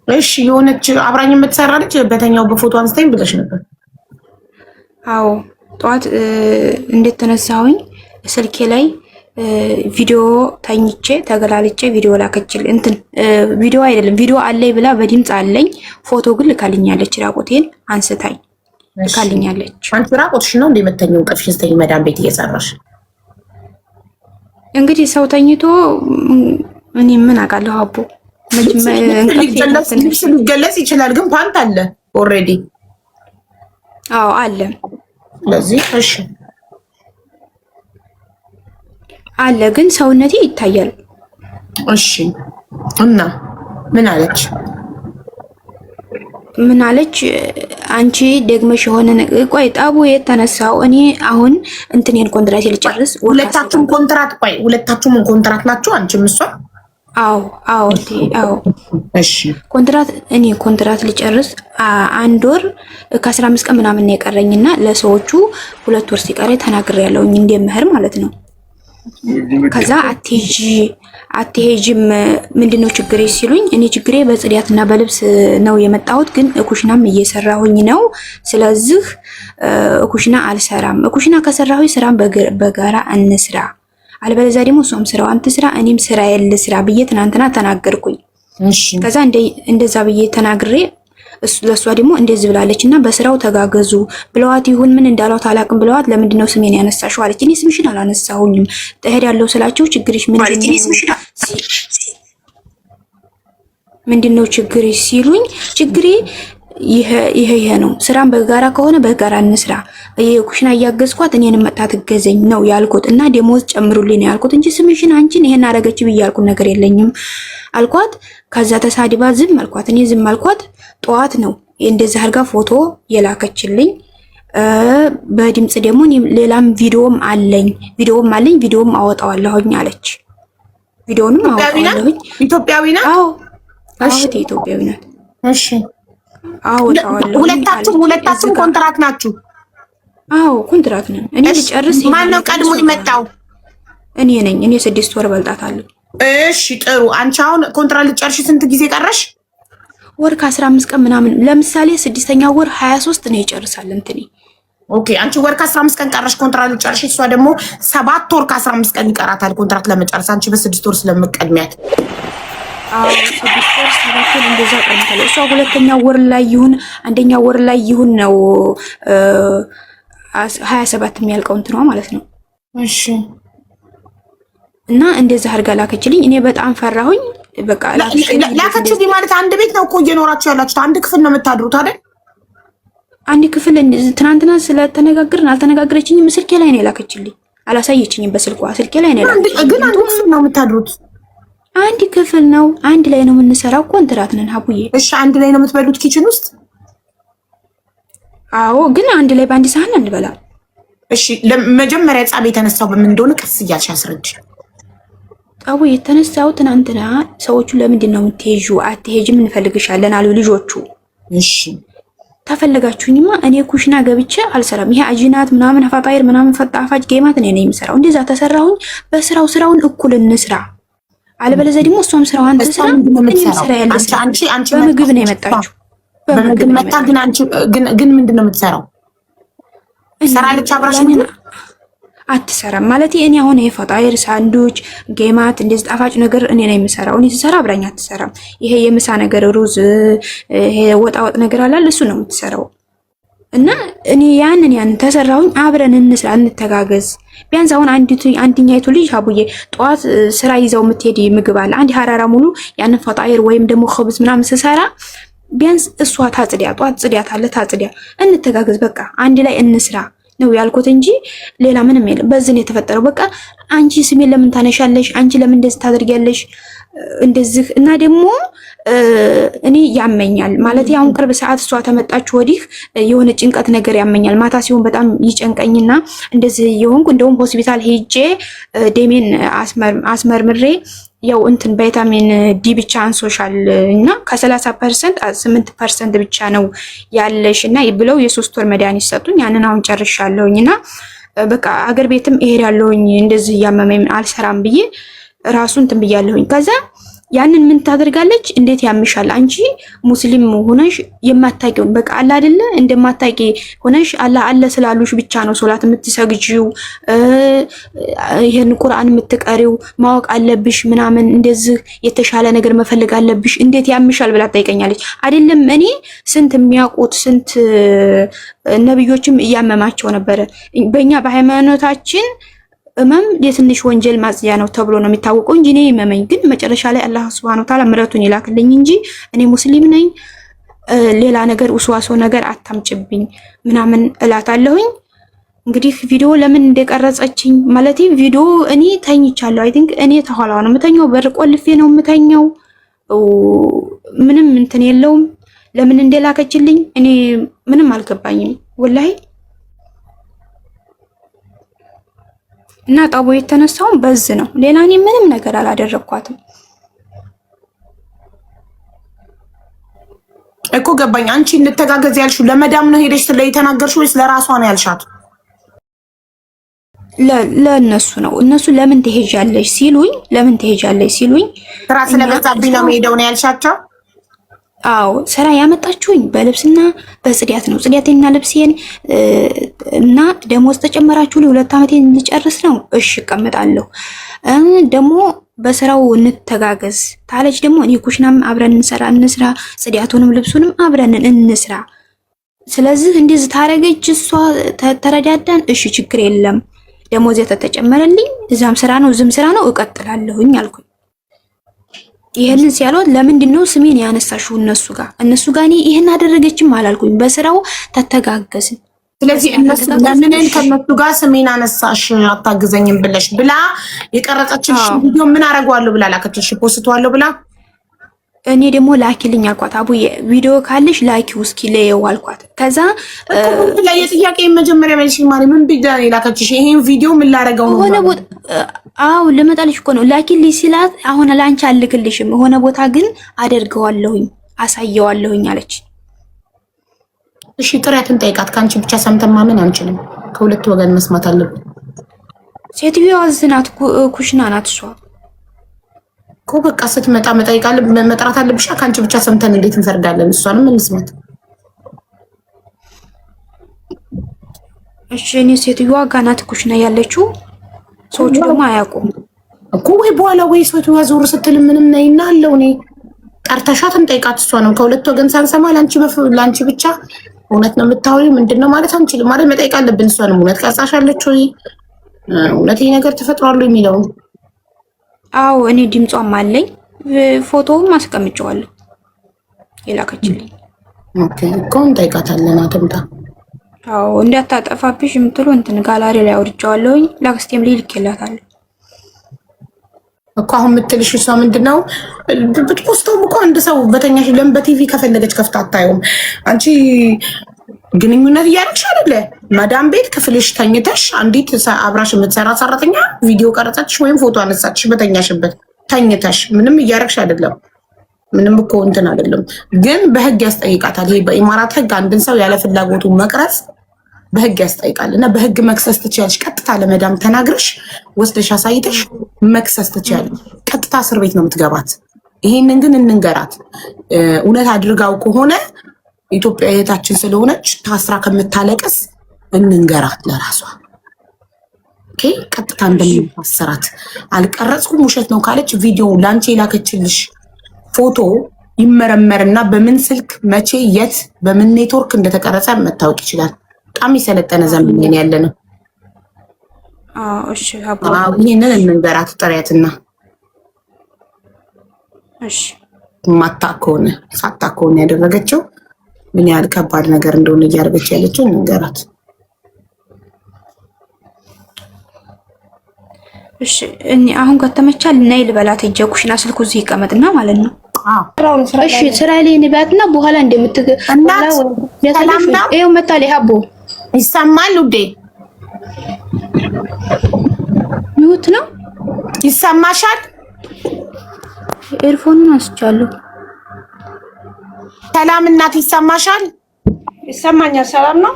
እሺ የሆነች አብራኝ የምትሰራ ልጅ በተኛው በፎቶ አንስተኝ ብለሽ ነበር። አዎ ጠዋት እንዴት ተነሳሁኝ ስልኬ ላይ ቪዲዮ ተኝቼ ተገላልጬ ቪዲዮ ላከችል እንትን ቪዲዮ አይደለም ቪዲዮ አለኝ ብላ በድምጽ አለኝ ፎቶ ግን ልካልኛለች። ራቆቴን አንስታኝ ልካልኛለች። አንቺ ራቆትሽ ነው እንደ መተኛው ቀፍሽ ስተኝ መዳም ቤት እየሰራሽ እንግዲህ ሰው ተኝቶ እኔ ምን አውቃለሁ አቦ ሊገለጽ ይችላል ግን ፓንት አለ ኦልሬዲ። አዎ አለ። ስለዚህ እሺ አለ ግን ሰውነቴ ይታያል። እሺ እና ምን አለች? ምን አለች? አንቺ ደግመሽ የሆነ ቆይ ጣቡ የተነሳው እኔ አሁን እንትኔን ኮንትራት ልጨርስ። ሁለታችሁም ኮንትራት ቆይ ሁለታችሁም ኮንትራት ናችሁ አንቺም እሷ? አዎ አዎ አዎ። እሺ ኮንትራት እኔ ኮንትራት ልጨርስ 1 ወር ከ15 ቀን ምናምን ነው የቀረኝና ለሰዎቹ 2 ወር ሲቀረኝ ተናግሬያለሁኝ እንደምህር ማለት ነው። ከዛ አትሄጂም ምንድነው ችግሬ ሲሉኝ እኔ ችግሬ በጽዳትና በልብስ ነው የመጣሁት ግን ኩሽናም እየሰራሁኝ ነው። ስለዚህ ኩሽና አልሰራም። ኩሽና ከሰራሁኝ ስራም በጋራ እንስራ፣ አልበለዚያ ደግሞ እሷም ስራዋን ትስራ እኔም ስራ ልስራ ብዬ ትናንትና ተናገርኩኝ። እሺ ከዛ እንደዛ ብዬ ተናግሬ ለሷ ደግሞ እንደዚህ ብላለች እና በስራው ተጋገዙ ብለዋት ይሁን ምን እንዳሏት አላቅም ብለዋት ለምንድነው ስሜን ያነሳሽው አለች። እኔ ስምሽን አላነሳሁኝም እሄዳለሁ ስላቸው ችግርሽ ምንድነው ችግርሽ ሲሉኝ ችግሬ ይሄ ነው፣ ስራን በጋራ ከሆነ በጋራ እንስራ፣ የኩሽና እያገዝኳት እኔንም መጣ ትገዘኝ ነው ያልኩት እና ደሞዝ ጨምሩልኝ ነው ያልኩት እንጂ ስምሽን አንቺን ይሄን አረገች ብዬ ያልኩት ነገር የለኝም አልኳት። ከዛ ተሳዲባ ዝም አልኳት። እኔ ዝም አልኳት። ጠዋት ነው እንደዚህ አድርጋ ፎቶ የላከችልኝ። በድምጽ ደግሞ ሌላም ቪዲዮም አለኝ ቪዲዮም አወጣዋለሁኝ አለች። ቪዲዮንም አወጣዋለሁኝ። ኢትዮጵያዊ ናት? አዎ እሺ ኢትዮጵያዊ ናት። እሺ አወጣዋለሁ። ሁለታችሁም ኮንትራት ናችሁ? አዎ ኮንትራት ነን። እኔ ልጨርስ። ማን ነው ቀድሞ የመጣው? እኔ ነኝ። እኔ 6 ወር በልጣታለሁ። እሺ ጥሩ። አንቺ አሁን ኮንትራት ልጨርሽ ስንት ጊዜ ቀረሽ? ወር ከ15 ቀን ምናምን። ለምሳሌ 6ኛው ወር 23 ነው ይጨርሳል እንትኔ። ኦኬ አንቺ ወር ከ15 ቀን ቀረሽ ኮንትራት ልጨርሽ፣ እሷ ደግሞ 7 ወር ከ15 ቀን ይቀራታል ኮንትራት ለመጨረስ። አንቺ በ6 ወር ስለምትቀድሚያት። አዎ 6 ወር 7 ወር እንደዛ ቀርታለች። እሷ 2ኛው ወር ላይ ይሁን 1ኛው ወር ላይ ይሁን ነው 27 የሚያልቀው እንትኗ ማለት ነው። እሺ እና እንደዛ አድርጋ ላከችልኝ። እኔ በጣም ፈራሁኝ። በቃ ላከችልኝ ማለት አንድ ቤት ነው እኮ እየኖራችሁ ያላችሁት፣ አንድ ክፍል ነው የምታድሩት አይደል? አንድ ክፍል። ትናንትና ስለተነጋገርን አልተነጋገረችኝም። ስልኬ ላይ ነው የላከችልኝ፣ አላሳየችኝም በስልኳ። ስልኬ ላይ ነው የላከችልኝ። ግን አንድ ክፍል ነው የምታድሩት? አንድ ክፍል ነው፣ አንድ ላይ ነው የምንሰራው። ኮንትራት ነን ሀቡዬ። እሺ አንድ ላይ ነው የምትበሉት ኪችን ውስጥ? አዎ ግን አንድ ላይ በአንድ ሳህን አንበላ። እሺ ለመጀመሪያ ጻብ የተነሳው በምን እንደሆነ ቀስ እያልሽ አስረጅ። ጣቡ የተነሳው ትናንትና ሰዎቹ ለምንድን ነው የምትሄጂው? አትሄጂም እንፈልግሻለን አሉ ልጆቹ። እሺ ተፈለጋችሁኝማ እኔ ኩሽና ገብቼ አልሰራም። ይሄ አጂናት ምናምን አፋጣይር ምናምን ፈጣፋጭ ጌማት እኔ ነኝ የምሰራው። እንደዛ ተሰራሁኝ። ስራውን እኩል እንስራ፣ አለበለዚያ ደግሞ እሷም ስራዋን ትስራ እኔም ስራ ያለስራ። በምግብ ነው የመጣችው። በምግብ መጣ። ግን ምንድን ነው የምትሰራው? ሰራለች አብራሽ አትሰራም ማለት እኔ አሁን ይሄ ፈጣይር ሳንዱች ጌማት እንደዚህ ጣፋጭ ነገር እኔ ነኝ የምሰራው። እኔ ስሰራ አብራኝ አትሰራም። ይሄ የምሳ ነገር ሩዝ፣ ይሄ ወጣ ነገር አላል እሱ ነው የምትሰራው። እና እኔ ያንን ተሰራሁኝ። አብረን እንስራ፣ እንተጋገዝ። ቢያንስ አሁን አንድኛይቱ ልጅ አቡዬ ጠዋት ስራ ይዘው የምትሄድ ምግብ አለ አንድ ሀራራ ሙሉ ያንን ፈጣይር ወይም ደግሞ ኸብዝ ምናምን ስሰራ ቢያንስ እሷ ታጽዲያ፣ ጠዋት ጽዲያት አለ ታጽዲያ። እንተጋገዝ፣ በቃ አንድ ላይ እንስራ ነው ያልኩት እንጂ ሌላ ምንም የለም። በዚህ ነው የተፈጠረው። በቃ አንቺ ስሜን ለምን ታነሻለሽ? አንቺ ለምን እንደዚህ ታደርጊያለሽ? እንደዚህ እና ደግሞ እኔ ያመኛል ማለት አሁን ቅርብ ሰዓት እሷ ተመጣች ወዲህ የሆነ ጭንቀት ነገር ያመኛል። ማታ ሲሆን በጣም ይጨንቀኝና እንደዚህ የሆንኩ እንደውም ሆስፒታል ሄጄ ደሜን አስመርምሬ ያው እንትን ቫይታሚን ዲ ብቻ አንሶሻል እና ከ30% 8% ብቻ ነው ያለሽ እና ብለው የ3 ወር መድኃኒት ሰጡኝ። ያንን አሁን ጨርሻለሁኝና በቃ አገር ቤትም እሄዳለሁኝ እንደዚህ ያመመኝ አልሰራም ብዬ ራሱን እንትን ብያለሁኝ። ከዛ ያንን ምን ታደርጋለች? እንዴት ያምሻል? አንቺ ሙስሊም ሆነሽ የማታውቂውን በቃ አለ አይደለ እንደማታውቂ ሆነሽ አለ ስላሉሽ ብቻ ነው ሶላት የምትሰግጂው፣ ይሄን ቁርአን የምትቀሪው ማወቅ አለብሽ ምናምን፣ እንደዚህ የተሻለ ነገር መፈለግ አለብሽ፣ እንዴት ያምሻል ብላ ትጠይቀኛለች። አይደለም እኔ ስንት የሚያውቁት ስንት ነብዮችም እያመማቸው ነበረ። በእኛ በሃይማኖታችን እመም የትንሽ ወንጀል ማጽያ ነው ተብሎ ነው የሚታወቀው እንጂ እኔ ይመመኝ ግን መጨረሻ ላይ አላህ Subhanahu Wa Ta'ala ምሕረቱን ይላክልኝ እንጂ እኔ ሙስሊም ነኝ ሌላ ነገር ውስዋሶ ነገር አታምጭብኝ ምናምን እላታለሁኝ። እንግዲህ ቪዲዮ ለምን እንደቀረጸችኝ ማለት ቪዲዮ እኔ ተኝቻለሁ። አይ ቲንክ እኔ ተኋላው ነው የምተኛው፣ በር ቆልፌ ነው የምተኛው። ምንም እንትን የለውም። ለምን እንደላከችልኝ እኔ ምንም አልገባኝም ወላሂ። እና ጠቡ የተነሳው በዝ ነው። ሌላ እኔ ምንም ነገር አላደረኳትም እኮ ገባኝ። አንቺ እንተጋገዝ ያልሽው ለመዳም ነው ሄደሽ ስለተናገርሽው ወይስ ለራሷ ነው ያልሻት? ለእነሱ ነው። እነሱ ለምን ትሄጃለሽ ሲሉኝ ስራ ስለበዛብኝ ነው የምሄደው ነው ያልሻቸው? አዎ ስራ ያመጣችሁኝ በልብስና በጽዳት ነው። ጽዳቴና ልብሴን እና ደሞዝ ተጨመራችሁ 2 ዓመቴን ልጨርስ ነው። እሺ እቀመጣለሁ። ደግሞ በስራው እንተጋገዝ ታለች። ደግሞ እኔ ኩሽናም አብረን እንስራ፣ ጽዳቱንም ልብሱንም አብረን እንስራ። ስለዚህ እንደዚህ ታረገች እሷ ተረዳዳን። እሺ ችግር የለም ደሞዝ ተጨመረልኝ፣ እዛም ስራ ነው ዝም ስራ ነው እቀጥላለሁኝ አልኩኝ። ይሄንን ሲያሏት ለምንድን ነው ስሜን ያነሳሽው? እነሱ ጋር እኔ ይሄን አደረገችም አላልኩኝ። በስራው ተተጋገዝን። ስለዚህ እነሱ ለምን ከነሱ ጋር ስሜን አነሳሽ አታግዘኝም ብለሽ ብላ የቀረጸችልሽ ቪዲዮ ምን አደርገዋለሁ ብላ ላከችልሽ፣ ፖስተዋለሁ ብላ እኔ ደግሞ ላኪልኝ አልኳት። አቡዬ ቪዲዮ ካለሽ ላኪው እስኪ ለየው አልኳት። ከዛ የጥያቄ መጀመሪያ መልሽ ማሪ ምን ቢዳ ላከችሽ? ይሄን ቪዲዮ ምን ላደርገው ነው? ሆነ ቦታ አው ልመጣልሽ እኮ ነው ላኪልኝ ሲላት፣ አሁን ላንቺ አልክልሽም ሆነ ቦታ ግን አደርገዋለሁኝ አሳየዋለሁኝ አለች። እሺ ጥሪያትን ጠይቃት። ካንቺ ብቻ ሰምተን ማመን አንችልም፣ ከሁለት ወገን መስማት አለብን። ሴትዮዋ አዝናት ኩሽና ናት እሷ እኮ በቃ ስትመጣ መጥራት አለብሽ። ካንቺ ብቻ ሰምተን እንዴት እንፈርዳለን? እሷንም እንስማት። እሺ እኔ ሴትዮዋ ጋር ናት ኩሽና ያለችው፣ ሰዎቹ ደግሞ አያውቁም እኮ ወይ በኋላ ወይ ሴትዮዋ ዞር ስትል ምንም ነይና አለው እኔ ጠርተሻት እንጠይቃት። እሷንም ከሁለት ወገን ሳንሰማ ላንቺ ብቻ እውነት ነው የምታወሪው ምንድነው ማለት አንችልም ማለት መጠየቅ አለብን። እሷንም እውነት ቀርጻሻለች ወይ እውነት ይሄ ነገር ተፈጥሯል የሚለው አዎ እኔ ድምጿም አለኝ ፎቶውም አስቀምጨዋለሁ የላከችልኝ። ኦኬ እኮ እንጠይቃታለን። አትምጣ። አዎ እንዳታጠፋብሽ የምትሉ እንትን ጋላሪ ላይ አውርጃዋለሁኝ። ላክስቴም ልኬላታለሁ እኮ አሁን የምትልሽ እሷ ምንድነው ብትፖስተውም እኮ አንድ ሰው በተኛሽ ለምን በቲቪ ከፈለገች ከፍታ አታየውም? አንቺ ግንኙነት እያደረግሽ አይደለ? ማዳም ቤት ክፍልሽ ተኝተሽ አንዲት አብራሽ የምትሰራ ሰራተኛ ቪዲዮ ቀረጸችሽ ወይም ፎቶ አነሳችሽ በተኛሽበት ተኝተሽ። ምንም እያደረግሽ አይደለም። ምንም እኮ እንትን አይደለም። ግን በህግ ያስጠይቃታል። ይሄ በኢማራት ህግ አንድን ሰው ያለ ፍላጎቱ መቅረጽ በህግ ያስጠይቃል። እና በህግ መክሰስ ትችያለሽ። ቀጥታ ለመዳም ተናግረሽ ወስደሽ አሳይተሽ መክሰስ ትችያለሽ። ቀጥታ እስር ቤት ነው የምትገባት። ይሄንን ግን እንንገራት። እውነት አድርጋው ከሆነ ኢትዮጵያ እህታችን ስለሆነች ታስራ ከምታለቅስ እንንገራት ለራሷ። ኦኬ ቀጥታ እንደሚታሰራት አልቀረጽኩም ውሸት ነው ካለች ቪዲዮ ላንቺ የላከችልሽ ፎቶ ይመረመርና በምን ስልክ መቼ የት በምን ኔትወርክ እንደተቀረጸ መታወቅ ይችላል። በጣም የሰለጠነ ዘመን ያለ ነው። እሺ ይሄንን እንንገራት ጥሪያትና እሺ ማታ ከሆነ ሳታ ከሆነ ያደረገችው ምን ያህል ከባድ ነገር እንደሆነ እያደረገች ያለችው እንንገራት። እሺ እኔ አሁን ከተመቻል ነይ ልበላት ሂጅ ኩሽና ስልኩ እዚህ ይቀመጥና ማለት ነው። እሺ ስራ ላይ ንባትና በኋላ እንደምትገባው ይሄው መጣለ ሀቦ ይሰማል ውዴ? ሚውት ነው ይሰማሻል? ኤርፎኑን አስቻለሁ። ሰላም እናት ይሰማሻል? ይሰማኛል። ሰላም ነው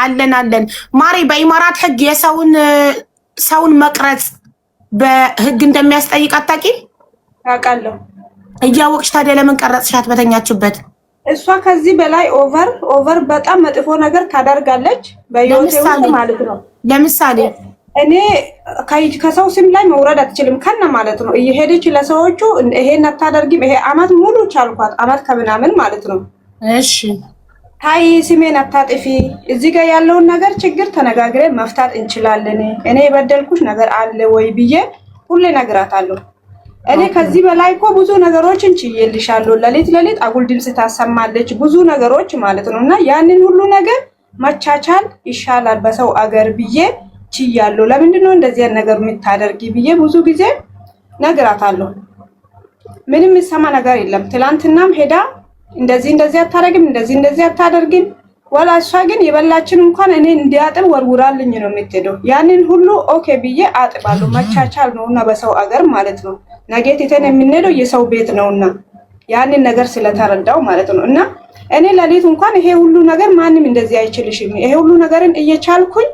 አለን ማሬ። በኢማራት ህግ ሰውን መቅረጽ በህግ እንደሚያስጠይቅ አታውቂም? አውቃለሁ። እያወቅሽ ታዲያ ለምን ቀረጽሻት በተኛችበት? እሷ ከዚህ በላይ ኦቨር በጣም መጥፎ ነገር ታደርጋለች በህይወቴ ውስጥ ማለት ነው። ለምሳሌ እኔ ከሰው ስም ላይ መውረድ አትችልም ከነ ማለት ነው። እየሄደች ለሰዎቹ ይሄን አታደርጊም፣ ይሄ አመት ሙሉ ቻልኳት፣ አመት ከምናምን ማለት ነው። እሺ ታይ ስሜን አታጥፊ፣ እዚህ ጋር ያለውን ነገር ችግር ተነጋግረን መፍታት እንችላለን። እኔ የበደልኩሽ ነገር አለ ወይ ብዬ ሁሌ ነግራታለሁ። እኔ ከዚህ በላይ እኮ ብዙ ነገሮችን ችዬልሻለሁ። ለሊት አጉል ድምጽ ታሰማለች፣ ብዙ ነገሮች ማለት ነው። እና ያንን ሁሉ ነገር መቻቻል ይሻላል በሰው አገር ብዬ ችያለሁ። ለምንድን ነው እንደዚህ ነገር የምታደርጊ ብዬ ብዙ ጊዜ ነግራታለሁ። ምንም የሚሰማ ነገር የለም። ትላንትናም ሄዳ እንደዚህ አታደርግም፣ እንደዚህ አታደርግም። ወላ እሷ ግን የበላችን እንኳን እኔ እንዲያጥብ ወርውራልኝ ነው የምትሄደው። ያንን ሁሉ ኦኬ ብዬ አጥባለሁ። መቻቻል ነውና በሰው አገር ማለት ነው። ነገ ትተን የምንሄደው የሰው ቤት ነውና ያንን ነገር ስለተረዳው ማለት ነው። እና እኔ ለሊት እንኳን ይሄ ሁሉ ነገር ማንም እንደዚህ አይችልሽም፣ ይሄ ሁሉ ነገርን እየቻልኩኝ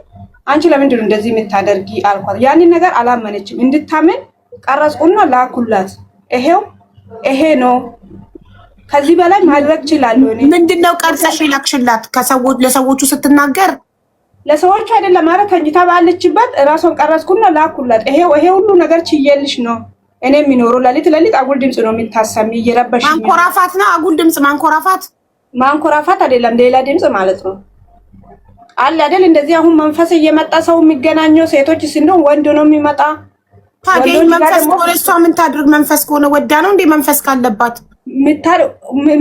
አንቺ ለምንድን ነው እንደዚህ የምታደርጊ አልኳት። ያንን ነገር አላመነችም። እንድታመን ቀረጽኩና ላኩላት። ይሄ ነው ከዚህ በላይ ማድረግ እችላለሁ። እኔ ምንድነው ቀርጸሽ ላክሽላት? ለሰዎቹ ስትናገር ለሰዎቹ አይደለም ማለት ተኝታ ባለችበት ራሷን ቀረጽኩና ላኩላት። ይሄ ሁሉ ነገር ችዬልሽ ነው እኔ የሚኖረው። ለሊት አጉል ድምጽ ነው የሚታሰሚ፣ እየረበሽኝ። ማንኮራፋት ነው አጉል ድምጽ። ማንኮራፋት አይደለም ሌላ ድምጽ ማለት ነው አለ አይደል? እንደዚህ አሁን መንፈስ እየመጣ ሰው የሚገናኘው ሴቶች ሲንዶም ወንድ ነው የሚመጣ። ታዲያ መንፈስ ከሆነ እሷ ምን ታድርግ? መንፈስ ከሆነ ወዳ ነው እንዴ? መንፈስ ካለባት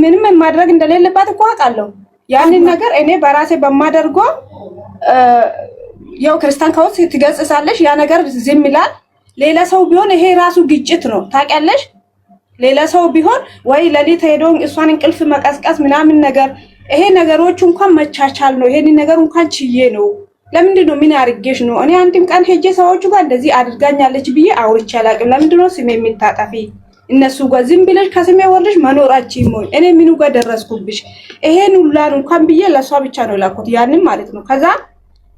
ምንም ማድረግ እንደሌለባት እኮ አውቃለሁ። ያንን ነገር እኔ በራሴ በማደርገው ያው ክርስቲያን ከውስጥ ትገጽሳለሽ፣ ያ ነገር ዝም ይላል። ሌላ ሰው ቢሆን ይሄ ራሱ ግጭት ነው ታውቂያለሽ። ሌላ ሰው ቢሆን ወይ ለሊት ሄዶ እሷን እንቅልፍ መቀስቀስ ምናምን ነገር፣ ይሄ ነገሮች እንኳን መቻቻል ነው። ይሄን ነገር እንኳን ችዬ ነው። ለምንድን ነው ምን አድርጌሽ ነው? እኔ አንድም ቀን ሄጄ ሰዎቹ ጋር እንደዚህ አድርጋኛለች ብዬ አውርቼ አላውቅም። ለምንድን ነው ስሜ የምታጠፊ? እነሱ ጋር ዝም ብለሽ ከስሜ ወርደሽ መኖራችን ሞይ እኔ ምኑ ጋር ደረስኩብሽ? ይሄን ሁላን እንኳን ብዬ ለሷ ብቻ ነው ላኩት ያንን ማለት ነው። ከዛ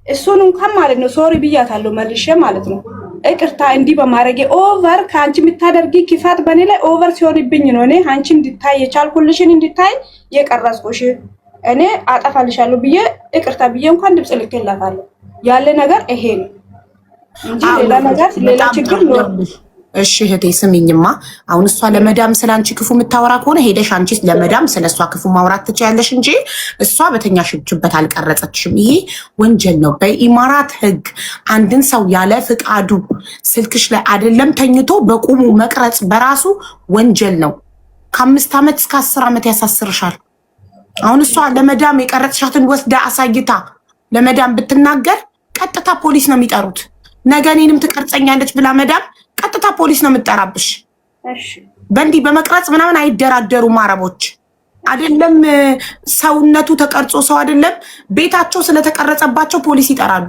እሱን እንኳን ማለት ነው ሶሪ ብያታለሁ መልሼ ማለት ነው። ይቅርታ እንዲህ በማድረጌ ኦቨር ከአንቺ የምታደርጊ ክፋት በእኔ ላይ ኦቨር ሲሆንብኝ ነው እኔ አንቺ እንድታይ የቻልኩልሽን እንድታይ የቀረጽኩሽ እኔ አጠፋልሻለሁ ብዬ ይቅርታ ብዬ እንኳን ድምጽ ልኬላታለሁ። ያለ ነገር ይሄ ነው እንጂ ሌላ ችግር ነው። እሺ እህቴ ስሚኝማ፣ አሁን እሷ ለመዳም ስላንቺ ክፉ የምታወራ ከሆነ ሄደሽ አንቺ ለመዳም ስለሷ ክፉ ማውራት ትችያለሽ እንጂ እሷ በተኛሽበት አልቀረጸችም። ይሄ ወንጀል ነው። በኢማራት ሕግ አንድን ሰው ያለ ፍቃዱ ስልክሽ ላይ አይደለም ተኝቶ በቁሙ መቅረጽ በራሱ ወንጀል ነው። ከ5 ዓመት እስከ 10 ዓመት ያሳስርሻል። አሁን እሷ ለመዳም የቀረጽሻትን ወስዳ አሳይታ ለመዳም ብትናገር ቀጥታ ፖሊስ ነው የሚጠሩት። ነገ እኔንም ትቀርጸኛለች ብላ መዳም ቀጥታ ፖሊስ ነው የምጠራብሽ። በእንዲህ በመቅረጽ ምናምን አይደራደሩም አረቦች። አይደለም ሰውነቱ ተቀርጾ ሰው አይደለም ቤታቸው ስለተቀረጸባቸው ፖሊስ ይጠራሉ።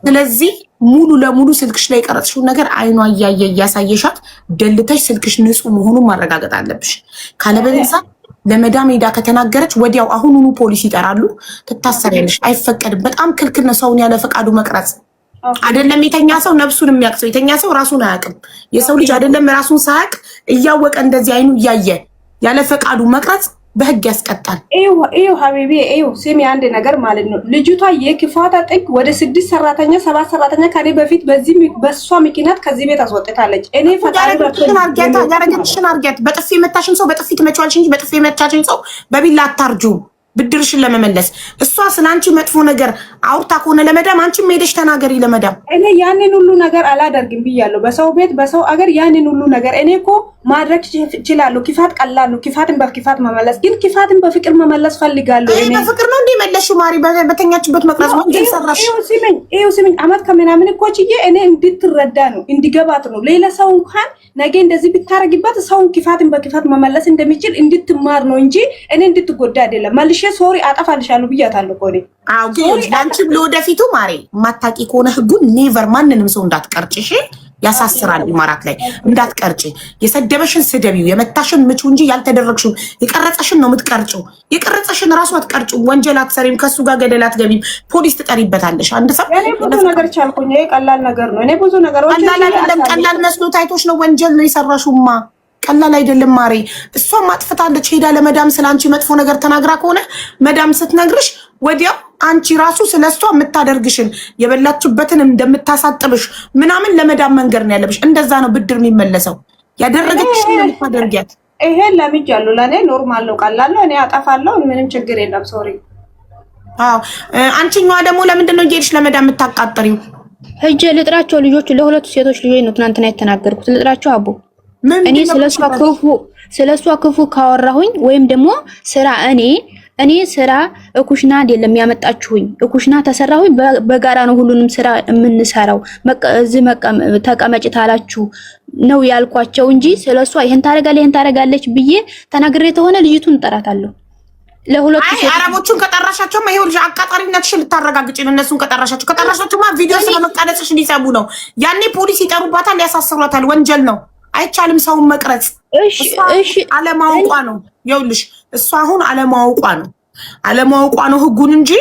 ስለዚህ ሙሉ ለሙሉ ስልክሽ ላይ የቀረጽሽውን ነገር አይኗ እያየ እያሳየሻት ደልተሽ ስልክሽ ንጹህ መሆኑን ማረጋገጥ አለብሽ። ካለበለዚያ ለመዳም ሄዳ ከተናገረች ወዲያው አሁኑኑ ፖሊስ ይጠራሉ፣ ትታሰሪያለሽ። አይፈቀድም። በጣም ክልክል ነው ሰውን ያለ ፈቃዱ መቅረጽ። አይደለም የተኛ ሰው ነፍሱን የሚያቅሰው የተኛ ሰው ራሱን አያውቅም። የሰው ልጅ አይደለም ራሱን ሳያውቅ እያወቀ እንደዚህ አይኑ እያየ ያለ ፈቃዱ መቅረጽ በህግ ያስቀጣል። እዩ ሀቢቢ እዩ ስሚ አንድ ነገር ማለት ነው። ልጅቷ የክፋታ ጥግ ወደ 6 ሰራተኛ 7 ሰራተኛ ከኔ በፊት በሷ ምክንያት ከዚህ ቤት አስወጥታለች። እኔ ፈጣሪ ያረገችሽን አርጊያት። በጥፊ የመታሽን ሰው በጥፊ ትመጪዋለሽ እንጂ በጥፊ የመታሽን ሰው በቢላ አታርጁ። ብድርሽን ለመመለስ እሷ ስላንቺ መጥፎ ነገር አውርታ ከሆነ ለመዳም አንቺም ሄደሽ ተናገሪ ለመዳም። እኔ ያንን ሁሉ ነገር አላደርግም ብያለሁ። በሰው ቤት በሰው አገር ያንን ሁሉ ነገር እኔ እኮ ማድረግ እችላለሁ። ክፋት ቀላል ነው። ክፋትን በክፋት መመለስ ግን ክፋትን በፍቅር መመለስ ፈልጋለሁ። እኔ በፍቅር ነው እንዴ መለሽ ማሪ በተኛችበት መቅረጽ ወንጀል ሰራሽ። ይኸው ስሚኝ አመት ከምናምን እኮ ችዬ እኔ እንድትረዳ ነው እንዲገባት ነው። ሌላ ሰው እንኳን ነገ እንደዚህ ብታረግበት ሰውን ክፋትን በክፋት መመለስ እንደሚችል እንድትማር ነው እንጂ እኔ እንድትጎዳ አይደለም። መልሼ ሶሪ አጠፋልሻለሁ ብያታለሁ እኮ እኔ። አዎ ግን አንቺም ለወደፊቱ ማሪ ማታቂ ከሆነ ህጉን ኔቨር ማንንም ሰው እንዳትቀርጭሽ ያሳስራል። ኢማራት ላይ እንዳትቀርጭ። የሰደበሽን ስደቢው፣ የመታሽን ምቹ እንጂ ያልተደረግሽውን የቀረጸሽን ነው የምትቀርጭው። የቀረጸሽን ራሱ አትቀርጭው። ወንጀል አትሰሪም። ከሱ ጋር ገደል አትገቢም። ፖሊስ ትጠሪበታለሽ። አንድ ሰው እኔ ብዙ ነገር ቻልኩኝ። ይሄ ቀላል ነገር ነው። እኔ ብዙ ነገሮች ቀላል አይደለም። ቀላል መስሎ ታይቶሽ ነው ወንጀል ነው የሰራሽውማ። ቀላል አይደለም ማሬ። እሷም አጥፍታለች ሄዳ ለመዳም ስላንቺ መጥፎ ነገር ተናግራ ከሆነ መዳም ስትነግርሽ ወዲያው አንቺ ራሱ ስለሷ የምታደርግሽን የበላችበትን እንደምታሳጥብሽ ምናምን ለመዳም መንገር ነው ያለብሽ። እንደዛ ነው ብድር የሚመለሰው። ያደረገችሽ ነው የምታደርጊያት። ይሄ ለምጃለሁ። ለኔ ኖርማል ነው፣ ቀላል ነው። እኔ አጠፋለሁ፣ ምንም ችግር የለም። ሶሪ። አዎ አንቺኛዋ ደግሞ ለምንድን ነው እየሄድሽ ለመዳም የምታቃጥሪው? ሂጅ ልጥራቸው። ልጆቹ ለሁለቱ ሴቶች ልጆች ነው ትናንትና የተናገርኩት። ልጥራቸው አቦ እኔ ስለሷ ክፉ ካወራሁኝ ወይም ደግሞ ስራ እኔ ስራ እኩሽና አይደለም ያመጣችሁኝ። እኩሽና ተሰራሁኝ በጋራ ነው ሁሉንም ስራ የምንሰራው። እዚህ ተቀመጭ ታላችሁ ነው ያልኳቸው እንጂ ስለሷ ይሄን ታረጋለች ብዬ ተናግሬ ተሆነ ልጅቱን እጠራታለሁ። ለሁለቱ አረቦቹን ከጠራሻቸው ማይሆን ልጅ አቃጣሪነትሽን ልታረጋግጪ ነው። እነሱን ከጠራሻቸውማ ቪዲዮ ስለመቃለጽሽ እንዲሰሙ ነው። ያኔ ፖሊስ ይጠሩባታል፣ ያሳስሯታል። ወንጀል ነው፣ አይቻልም ሰውን መቅረጽ። እሺ አለማውቋ ነው። ይኸውልሽ እሷ አሁን አለማውቋ ነው ህጉን እንጂ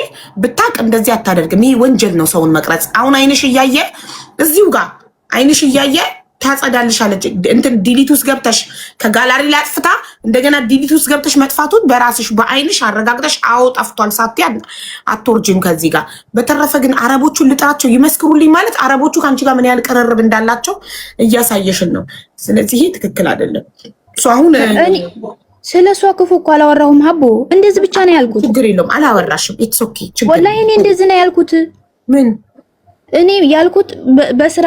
ብታቅ እንደዚህ አታደርግም። ይሄ ወንጀል ነው ሰውን መቅረጽ። አሁን አይንሽ እያየ እዚሁ ጋር አይንሽ እያየ ታጸዳልሻለች። እንትን ዲሊት ውስጥ ገብተሽ ከጋላሪ ላይ አጥፍታ እንደገና ዲሊት ውስጥ ገብተሽ መጥፋቱን በራስሽ በአይንሽ አረጋግጠሽ አዎ ጠፍቷል ሳትይ አትወርጂም ከዚህ ጋር። በተረፈ ግን አረቦቹን ልጥራቸው ይመስክሩልኝ ማለት አረቦቹ ከአንቺ ጋር ምን ያህል ቅርርብ እንዳላቸው እያሳየሽን ነው። ስለዚህ ይሄ ትክክል አይደለም። እሱ አሁን ስለሷ ክፉ እኮ አላወራሁም ሀቦ፣ እንደዚህ ብቻ ነው ያልኩት። ችግር የለውም አላወራሽም። ኢትስ ኦኬ ችግር ወላሂ እኔ እንደዚህ ነው ያልኩት። ምን እኔ ያልኩት በስራ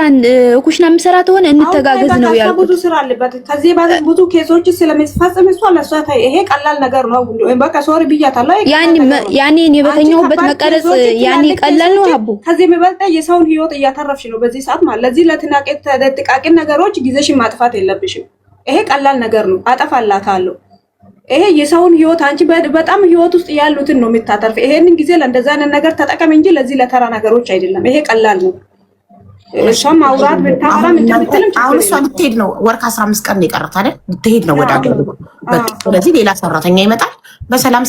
ኩሽና ምሰራ ተሆነ እንተጋገዝ ነው ያልኩት። ብዙ ስራ አለበት ከዚህ ባለ ብዙ ኬሶች ስለሚፈጸም እሷ ለሷ ይሄ ቀላል ነገር ነው። በቃ ሶሪ ብያታለሁ። ያኔ እኔ በተኛሁበት መቀረጽ ያኔ ቀላል ነው አቡ። ከዚህ የሚበልጥ የሰውን ህይወት እያተረፍሽ ነው በዚህ ሰዓት ማለት። ለዚህ ለጥቃቅን ነገሮች ጊዜሽን ማጥፋት የለብሽም። ይሄ ቀላል ነገር ነው። አጠፋላታለሁ። ይሄ የሰውን ህይወት አንቺ በጣም ህይወት ውስጥ ያሉትን ነው የምታተርፍ። ይሄንን ጊዜ ለእንደዛ አይነት ነገር ተጠቀም እንጂ ለዚህ ለተራ ነገሮች አይደለም። ይሄ ቀላል ነው። እሷም አውራት ብታወራ እንደምትልም አሁን እሷ ልትሄድ ነው። ወር ከ15 ቀን የቀራት አይደል? ልትሄድ ነው ወደ አገር። በቃ ስለዚህ ሌላ ሰራተኛ ይመጣል። በሰላም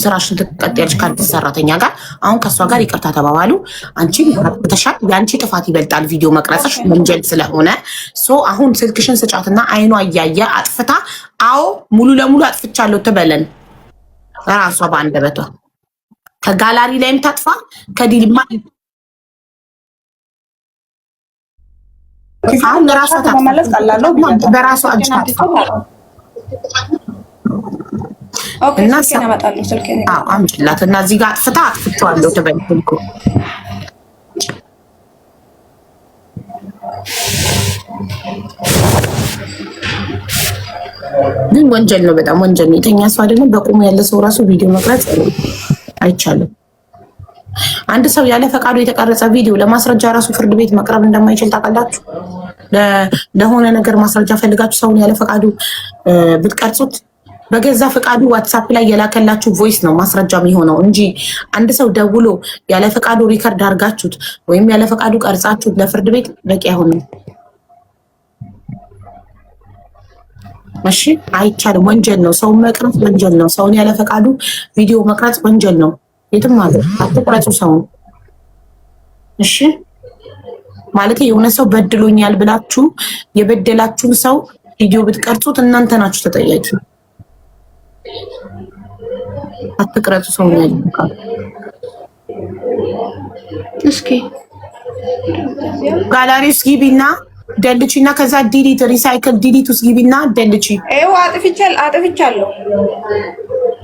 ስራሽን ትቀጥያለሽ ከአዲስ ሰራተኛ ጋር። አሁን ከእሷ ጋር ይቅርታ ተባባሉ። አንቺ ተሻል። የአንቺ ጥፋት ይበልጣል ቪዲዮ መቅረጽሽ ወንጀል ስለሆነ አሁን ስልክሽን ስጫትና አይኗ እያየ አጥፍታ አዎ ሙሉ ለሙሉ አጥፍቻለሁ ትበለን ራሷ በአንደበቷ። ከጋላሪ ላይም ታጥፋ ከዲልማ አሁን ራሷ ታጥፋለች። በራሷ እጅ ታጥፋ እና ሰናመጣለሁ ስልኬን አምጪላት እና እዚህ ጋር አጥፍታ አጥፍቻለሁ ትበል እኮ ግን ወንጀል ነው። በጣም ወንጀል ነው። የተኛ ሰው አይደለም በቁሙ ያለ ሰው ራሱ ቪዲዮ መቅረጽ አይቻልም። አንድ ሰው ያለ ፈቃዱ የተቀረጸ ቪዲዮ ለማስረጃ ራሱ ፍርድ ቤት መቅረብ እንደማይችል ታውቃላችሁ። ለሆነ ነገር ማስረጃ ፈልጋችሁ ሰውን ያለ ፈቃዱ ብትቀርጹት በገዛ ፈቃዱ ዋትስአፕ ላይ የላከላችሁ ቮይስ ነው ማስረጃ የሚሆነው እንጂ አንድ ሰው ደውሎ ያለ ፈቃዱ ሪከርድ አድርጋችሁት ወይም ያለ ፈቃዱ ቀርጻችሁት ለፍርድ ቤት በቂ አይሆንም። እሺ አይቻልም። ወንጀል ነው። ሰውን መቅረጽ ወንጀል ነው። ሰውን ያለ ፈቃዱ ቪዲዮ መቅረጽ ወንጀል ነው። የትም ማለት አትቅረጹ ሰውን። እሺ ማለት የሆነ ሰው በድሎኛል ብላችሁ የበደላችሁን ሰው ቪዲዮ ብትቀርጹት እናንተ ናችሁ ተጠያቂ። አትቅረጹ ሰውን ያለ ፈቃዱ። እስኪ ጋላሪ ውስጥ ግቢና ደልቺና ከዛ ዲሊት ሪሳይክል ዲሊት ውስጥ ግቢና ደልቺ። ኤው አጥፍቻለሁ።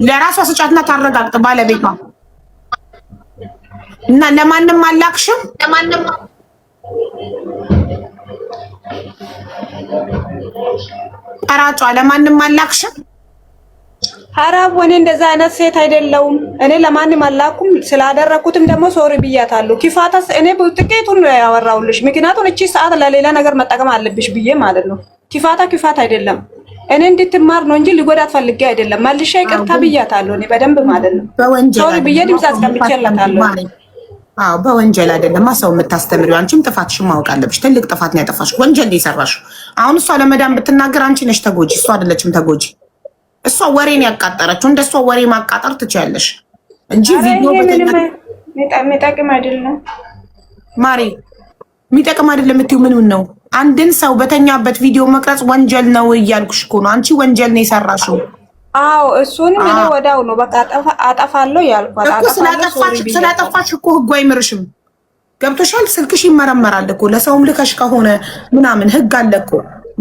ለራሷ ስጫትና ታረጋግጥ ባለቤቷ እና ለማንም አላክሽም። ለማንም ቀራጯ ለማንም አላክሽም። ሐራብ ወኔ እንደዛ አይነት ሴት አይደለሁም። እኔ ለማንም አላኩም። ስላደረኩትም ደግሞ ሶሪ ብያታለሁ። ኪፋታስ እኔ ጥቂቱን ነው ያወራሁልሽ። ምክንያቱም እቺ ሰዓት ለሌላ ነገር መጠቀም አለብሽ ብዬ ማለት ነው። ኪፋት አይደለም። እኔ እንድትማር ነው እንጂ ሊጎዳት ፈልጌ አይደለም። መልሼ ይቅርታ ብያታለሁ። እኔ በደንብ ማለት ነው። ሶሪ ብዬ ድምፅ አስቀምጬላታለሁ። አዎ በወንጀል አይደለም ሰው የምታስተምሪው። አንቺም ጥፋትሽን ማወቅ አለብሽ። ትልቅ ጥፋት ነው ያጠፋሽው። ወንጀል ነው የሰራሽው። አሁን እሷ ለመዳም ብትናገር አንቺ ነሽ ተጎጂ፣ እሷ አይደለችም ተጎጂ። እሷ ወሬን ያቃጠረችው። እንደሷ ወሬ ማቃጠር ትችያለሽ እንጂ ቪዲዮ የሚጠቅም አይደለም። ማሪ የሚጠቅም አይደለም የምትይው ምን ነው? አንድን ሰው በተኛበት ቪዲዮ መቅረጽ ወንጀል ነው እያልኩሽ እኮ ነው። አንቺ ወንጀል ነው የሰራሽው። አዎ እሱንም እኔ ወዳው ነው በቃ አጠፋለሁ ያልኳት እኮ። ስላጠፋሽ እኮ ህጉ አይምርሽም። ገብቶሻል? ስልክሽ ይመረመራል እኮ ለሰውም ልከሽ ከሆነ ምናምን ህግ አለ እኮ።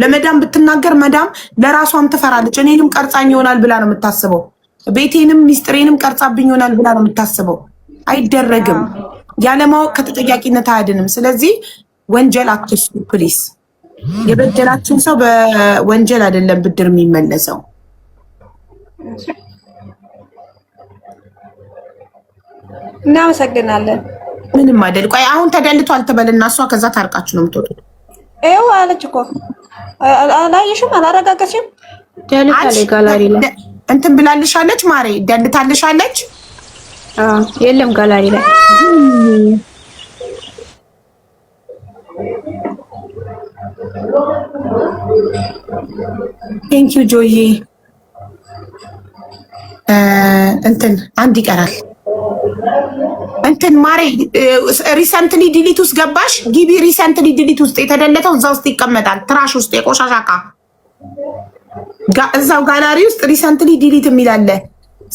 ለመዳም ብትናገር መዳም ለራሷም ትፈራለች። እኔንም ቀርጻኝ ይሆናል ብላ ነው የምታስበው። ቤቴንም ሚስጥሬንም ቀርጻብኝ ይሆናል ብላ ነው የምታስበው። አይደረግም። ያለማወቅ ከተጠያቂነት አያድንም። ስለዚህ ወንጀል አትስሩ ፕሊስ። የበደላችን ሰው በወንጀል አይደለም ብድር የሚመለሰው። እናመሰግናለን። ምንም አይደል። ቆይ አሁን ተደልቷል ትበልና እሷ ከዛ ታርቃችሁ ነው የምትወጡት። ይኸው አለች እኮ አላየሽም? አላረጋገጥሽም? ደልታለች ጋላሪ ላይ እንትን ብላልሻለች። ማሬ ደልታልሻለች። የለም ጋላሪ ላይ ቴንክ ዩ ጆዬ። እንትን አንድ ይቀራል። እንትን ማሬ ሪሰንትሊ ዲሊት ውስጥ ገባሽ? ግቢ ሪሰንትሊ ዲሊት ውስጥ የተደለተው እዛ ውስጥ ይቀመጣል። ትራሽ ውስጥ የቆሻሻ ዕቃ እዛው ጋላሪ ውስጥ ሪሰንትሊ ዲሊት የሚል አለ።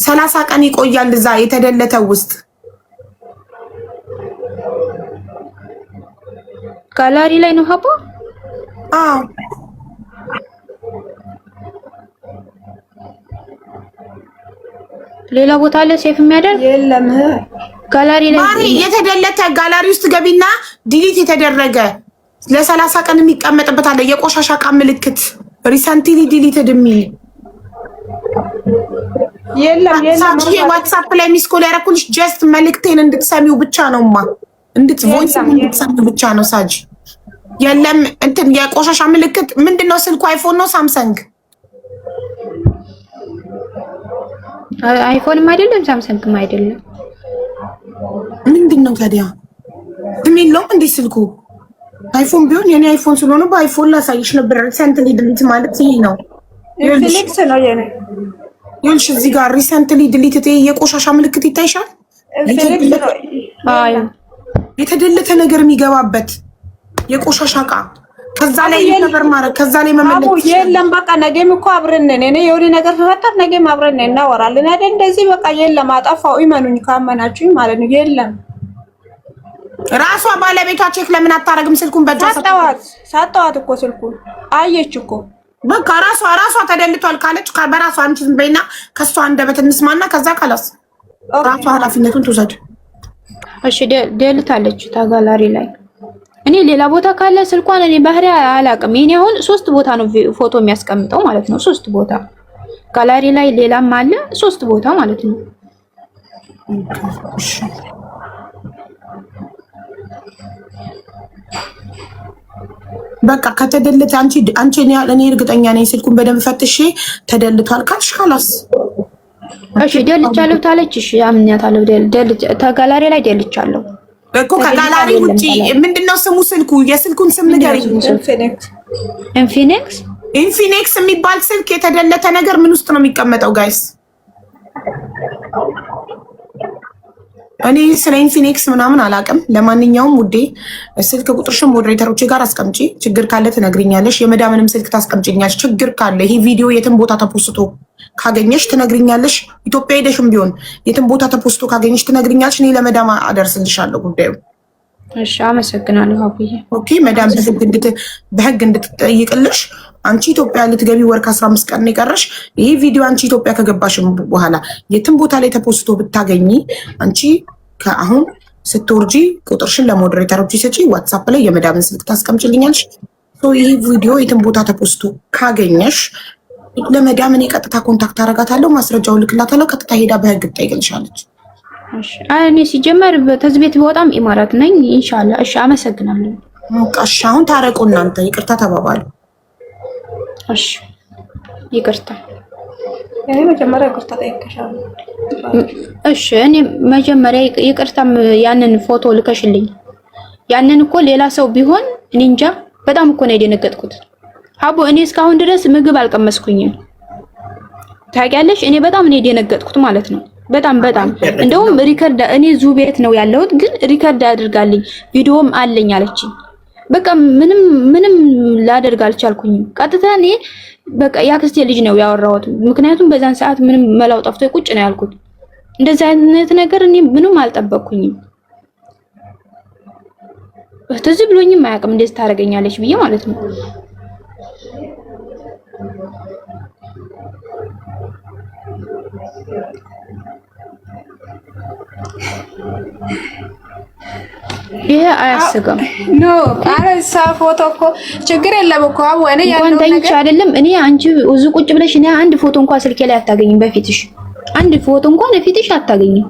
30 ቀን ይቆያል እዛ የተደለተው ውስጥ። ጋላሪ ላይ ነው ሀቦ። አዎ ሌላ ቦታ አለ ሴፍ የሚያደርግ የለም። ጋላሪ ላይ ማሪ የተደለተ ጋላሪ ውስጥ ገቢና ዲሊት የተደረገ ለ30 ቀን የሚቀመጥበት አለ። የቆሻሻ ዕቃ ምልክት ሪሰንትሊ ዲሊትድ የሚል የለም። ዋትስአፕ ላይ ሚስኮል ያደረኩልሽ ጀስት መልክቴን እንድትሰሚው ብቻ ነውማ፣ ቮይስ እንድትሰሚው ብቻ ነው ሳጅ። የለም እንትን የቆሻሻ ምልክት ምንድነው? ስልኩ አይፎን ነው ሳምሰንግ? አይፎንም አይደለም ሳምሰንግም አይደለም። ምንድነው ታዲያ? የለውም እንዴ ስልኩ? አይፎን ቢሆን የኔ አይፎን ስለሆነ በአይፎን ላሳይሽ ነበር። ሪሰንትሊ ዲሊት ማለት ይሄ ነው። ኢንፊኒክስ ነው የኔ። ይኸውልሽ እዚህ ጋር ሪሰንትሊ ዲሊት የቆሻሻ ምልክት ይታይሻል? የተደለተ ነገር የሚገባበት የቆሻሻ ዕቃ ከዛ ላይ ይተበር ማለት ከዛ ላይ መመለስ የለም። በቃ ነገም እኮ አብረን ነን። እኔ የሆነ ነገር ተፈጠር ነገም አብረን ነን እናወራለን አይደል? እንደዚህ በቃ የለም። አጠፋው ይመኑኝ ካመናችሁኝ ማለት ነው። የለም ራሷ ባለቤቷ ቼክ ለምን አታረግም? ስልኩን በእጇ ሳጣዋት እኮ ስልኩን አየች እኮ። በቃ ራሷ ተደልቷል ካለች በራሷ አንቺ ዝም በይና ከሷ አንደበት እንስማና ከዛ ካላስ ራሷ ኃላፊነቱን ትውሰድ። እሺ ደልታለች ታጋላሪ ላይ። እኔ ሌላ ቦታ ካለ ስልኳን እኔ ባህሪ አላውቅም። የኔ አሁን 3 ቦታ ነው ፎቶ የሚያስቀምጠው ማለት ነው። 3 ቦታ ጋላሪ ላይ ሌላም አለ 3 ቦታ ማለት ነው። በቃ ከተደለተ አንቺ እኔ እርግጠኛ ነኝ ስልኩን በደንብ ፈትሼ ተደልቷል ካልሽ ካላስ እሺ ደልቻለሁ ታለች። እሺ አምኛታለሁ። ተጋላሪ ላይ ደልቻለሁ እኮ። ከጋላሪ ውጪ ምንድነው ስሙ? ስልኩ የስልኩን ስም ንገሪኝ። ኢንፊኒክስ የሚባል ስልክ የተደለተ ነገር ምን ውስጥ ነው የሚቀመጠው ጋይስ? እኔ ስለ ኢንፊኒክስ ምናምን አላውቅም። ለማንኛውም ውዴ ስልክ ቁጥርሽን ሞዴሬተሮች ጋር አስቀምጪ። ችግር ካለ ትነግሪኛለሽ። የመዳምንም ስልክ ታስቀምጪኛለሽ። ችግር ካለ ይሄ ቪዲዮ የትም ቦታ ተፖስቶ ካገኘሽ ትነግሪኛለሽ። ኢትዮጵያ ሄደሽም ቢሆን የትም ቦታ ተፖስቶ ካገኘሽ ትነግሪኛለሽ። እኔ ለመዳም አደርስልሻለሁ ጉዳዩ። እሺ አመሰግናለሁ አብዬ። ኦኬ መዳም በህግ እንድትጠይቅልሽ። አንቺ ኢትዮጵያ ልትገቢ ወር ከ15 ቀን የቀረሽ። ይሄ ቪዲዮ አንቺ ኢትዮጵያ ከገባሽም በኋላ የትም ቦታ ላይ ተፖስቶ ብታገኚ አንቺ ከአሁን ስትወርጂ ቁጥርሽን ለሞዴሬተሮች ሰጪ። ዋትስአፕ ላይ የመዳምን ስልክ ታስቀምጭልኛለሽ። ይሄ ቪዲዮ የትም ቦታ ተፖስቶ ካገኘሽ ለመዳም እኔ ቀጥታ ኮንታክት አደርጋታለሁ። ማስረጃውን ልክላታለሁ። ቀጥታ ሄዳ በህግ ትጠይቅልሻለች። እሺ እኔ ሲጀመር ተዚህ ቤት በጣም ኢማራት ነኝ ኢንሻአላህ። እሺ አመሰግናለሁ። እሺ አሁን ታረቁ እናንተ ይቅርታ ተባባሉ። እሺ ይቅርታ። እኔ መጀመሪያ ይቅርታ ጠይቀሻለሁ። እሺ እኔ መጀመሪያ ይቅርታ ያንን ፎቶ ልከሽልኝ ያንን እኮ ሌላ ሰው ቢሆን እኔ እንጃ በጣም እኮ ነው የደነገጥኩት። አቦ እኔ እስካሁን ድረስ ምግብ አልቀመስኩኝም ታውቂያለሽ። እኔ በጣም ነው የደነገጥኩት ማለት ነው። በጣም እንደውም ሪከርድ እኔ ዙ ቤት ነው ያለሁት፣ ግን ሪከርድ አድርጋልኝ ቪዲዮም አለኝ አለችኝ። በቃ ምንም ላደርግ አልቻልኩኝም። ቀጥታ እኔ በቃ ያክስቴ ልጅ ነው ያወራሁት። ምክንያቱም በዛን ሰዓት ምንም መላው ጠፍቶ ቁጭ ነው ያልኩት። እንደዛ አይነት ነገር እኔ ምንም አልጠበቅኩኝም። ትዝ ብሎኝም አያውቅም እንደዚህ ታደርገኛለች ብዬ ማለት ነው። ይሄ አያስገም ኖ አረሳ ፎቶ እኮ ችግር የለም እኮ ወኔ ያለው ነገር አይደለም። እኔ አንቺ እዚህ ቁጭ ብለሽ እኔ አንድ ፎቶ እንኳን ስልኬ ላይ አታገኝም። በፊትሽ አንድ ፎቶ እንኳን በፊትሽ አታገኝም።